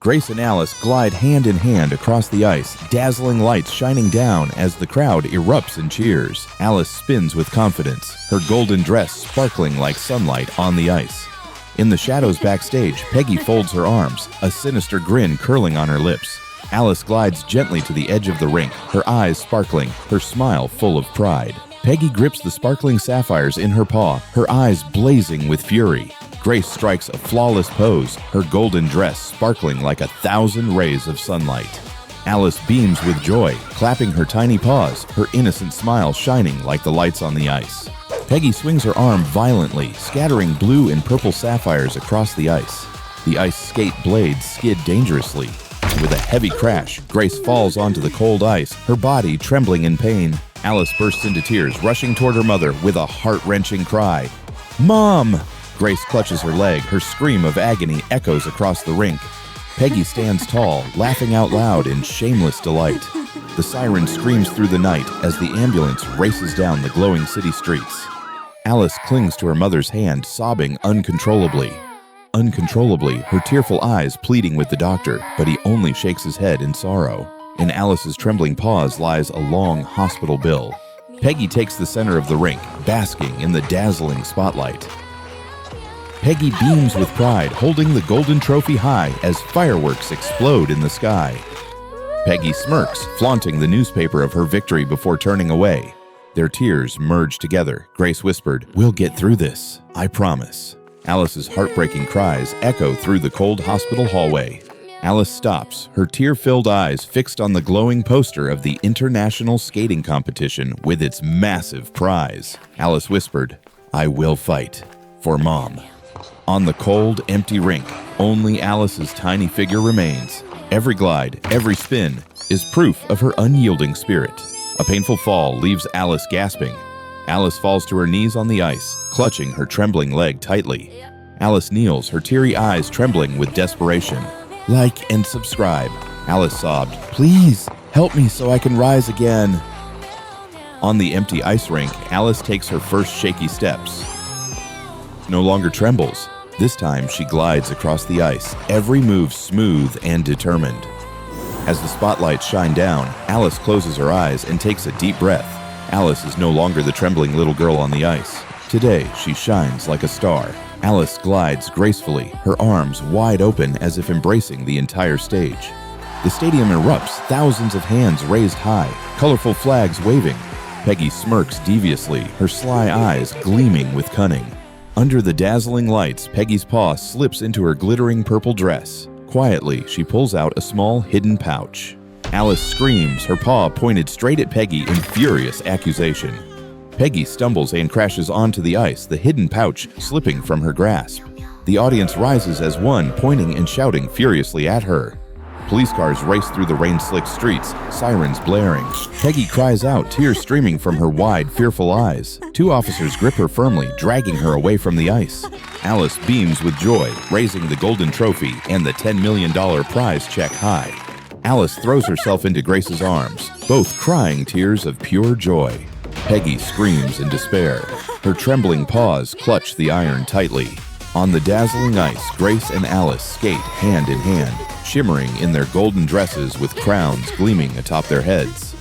Grace and Alice glide hand in hand across the ice, dazzling lights shining down as the crowd erupts in cheers. Alice spins with confidence, her golden dress sparkling like sunlight on the ice. In the shadows backstage, Peggy folds her arms, a sinister grin curling on her lips. Alice glides gently to the edge of the rink, her eyes sparkling, her smile full of pride. Peggy grips the sparkling sapphires in her paw, her eyes blazing with fury. Grace strikes a flawless pose, her golden dress sparkling like 1,000 rays of sunlight. Alice beams with joy, clapping her tiny paws, her innocent smile shining like the lights on the ice. Peggy swings her arm violently, scattering blue and purple sapphires across the ice. The ice skate blades skid dangerously. With a heavy crash, Grace falls onto the cold ice, her body trembling in pain. Alice bursts into tears, rushing toward her mother with a heart-wrenching cry. "Mom!" Grace clutches her leg, her scream of agony echoes across the rink. Peggy stands tall, laughing out loud in shameless delight. The siren screams through the night as the ambulance races down the glowing city streets. Alice clings to her mother's hand, sobbing uncontrollably. Uncontrollably, her tearful eyes pleading with the doctor, but he only shakes his head in sorrow. In Alice's trembling paws lies a long hospital bill. Peggy takes the center of the rink, basking in the dazzling spotlight. Peggy beams with pride, holding the golden trophy high as fireworks explode in the sky. Peggy smirks, flaunting the newspaper of her victory before turning away. Their tears merge together. Grace whispered, "We'll get through this, I promise." Alice's heartbreaking cries echo through the cold hospital hallway. Alice stops, her tear-filled eyes fixed on the glowing poster of the international skating competition with its massive prize. Alice whispered, "I will fight for Mom." On the cold, empty rink, only Alice's tiny figure remains. Every glide, every spin, is proof of her unyielding spirit. A painful fall leaves Alice gasping. Alice falls to her knees on the ice, clutching her trembling leg tightly. Alice kneels, her teary eyes trembling with desperation. "Like and subscribe," Alice sobbed. "Please, help me so I can rise again." On the empty ice rink, Alice takes her first shaky steps. No longer trembles. This time she glides across the ice, every move smooth and determined. As the spotlights shine down, Alice closes her eyes and takes a deep breath. Alice is no longer the trembling little girl on the ice. Today, she shines like a star. Alice glides gracefully, her arms wide open as if embracing the entire stage. The stadium erupts, thousands of hands raised high, colorful flags waving. Peggy smirks deviously, her sly eyes gleaming with cunning. Under the dazzling lights, Peggy's paw slips into her glittering purple dress. Quietly, she pulls out a small hidden pouch. Alice screams, her paw pointed straight at Peggy in furious accusation. Peggy stumbles and crashes onto the ice, the hidden pouch slipping from her grasp. The audience rises as one, pointing and shouting furiously at her. Police cars race through the rain-slicked streets, sirens blaring. Peggy cries out, tears streaming from her wide, fearful eyes. Two officers grip her firmly, dragging her away from the ice. Alice beams with joy, raising the golden trophy and the $10 million prize check high. Alice throws herself into Grace's arms, both crying tears of pure joy. Peggy screams in despair. Her trembling paws clutch the iron tightly. On the dazzling ice, Grace and Alice skate hand in hand, shimmering in their golden dresses with crowns gleaming atop their heads.